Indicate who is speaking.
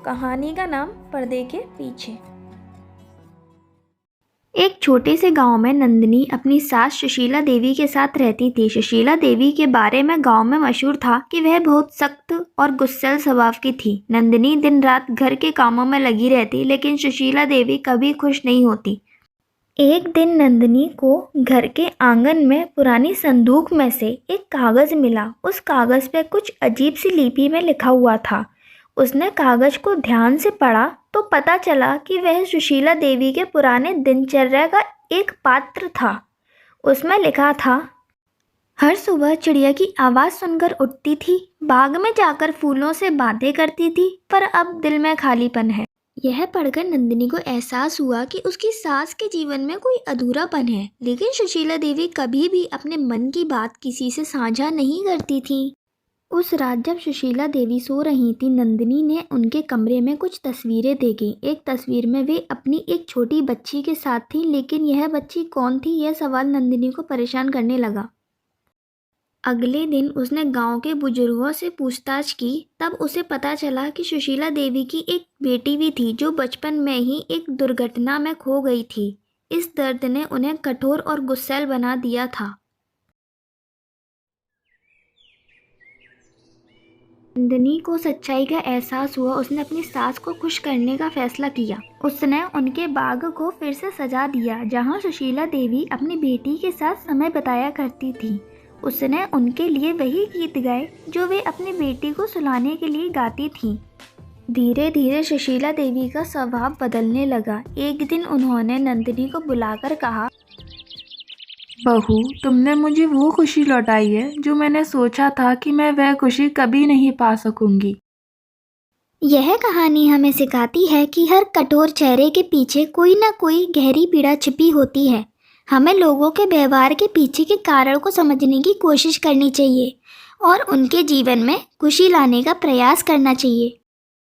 Speaker 1: कहानी का नाम पर्दे के पीछे। एक छोटे से गांव में नंदिनी अपनी सास सुशीला देवी के साथ रहती थी। सुशीला देवी के बारे में गांव में मशहूर था कि वह बहुत सख्त और गुस्सैल स्वभाव की थी। नंदिनी दिन रात घर के कामों में लगी रहती, लेकिन सुशीला देवी कभी खुश नहीं होती। एक दिन नंदिनी को घर के आंगन में पुरानी संदूक में से एक कागज़ मिला। उस कागज़ पे कुछ अजीब सी लिपि में लिखा हुआ था। उसने कागज़ को ध्यान से पढ़ा तो पता चला कि वह सुशीला देवी के पुराने दिनचर्या का एक पात्र था। उसमें लिखा था, हर सुबह चिड़िया की आवाज़ सुनकर उठती थी, बाग में जाकर फूलों से बातें करती थी, पर अब दिल में खालीपन है। यह पढ़कर नंदिनी को एहसास हुआ कि उसकी सास के जीवन में कोई अधूरापन है, लेकिन सुशीला देवी कभी भी अपने मन की बात किसी से साझा नहीं करती थी। उस रात जब सुशीला देवी सो रही थी, नंदिनी ने उनके कमरे में कुछ तस्वीरें देखी। एक तस्वीर में वे अपनी एक छोटी बच्ची के साथ थी, लेकिन यह बच्ची कौन थी, यह सवाल नंदिनी को परेशान करने लगा। अगले दिन उसने गांव के बुजुर्गों से पूछताछ की। तब उसे पता चला कि सुशीला देवी की एक बेटी भी थी जो बचपन में ही एक दुर्घटना में खो गई थी। इस दर्द ने उन्हें कठोर और गुस्सैल बना दिया था। नंदिनी को सच्चाई का एहसास हुआ। उसने अपनी सास को खुश करने का फैसला किया। उसने उनके बाग को फिर से सजा दिया, जहां सुशीला देवी अपनी बेटी के साथ समय बिताया करती थी। उसने उनके लिए वही गीत गाए जो वे अपनी बेटी को सुलाने के लिए गाती थीं। धीरे धीरे सुशीला देवी का स्वभाव बदलने लगा। एक दिन उन्होंने नंदिनी को बुलाकर कहा,
Speaker 2: बहू, तुमने मुझे वो खुशी लौटाई है जो मैंने सोचा था कि मैं वह खुशी कभी नहीं पा सकूंगी।
Speaker 1: यह कहानी हमें सिखाती है कि हर कठोर चेहरे के पीछे कोई ना कोई गहरी पीड़ा छिपी होती है। हमें लोगों के व्यवहार के पीछे के कारण को समझने की कोशिश करनी चाहिए और उनके जीवन में खुशी लाने का प्रयास करना चाहिए।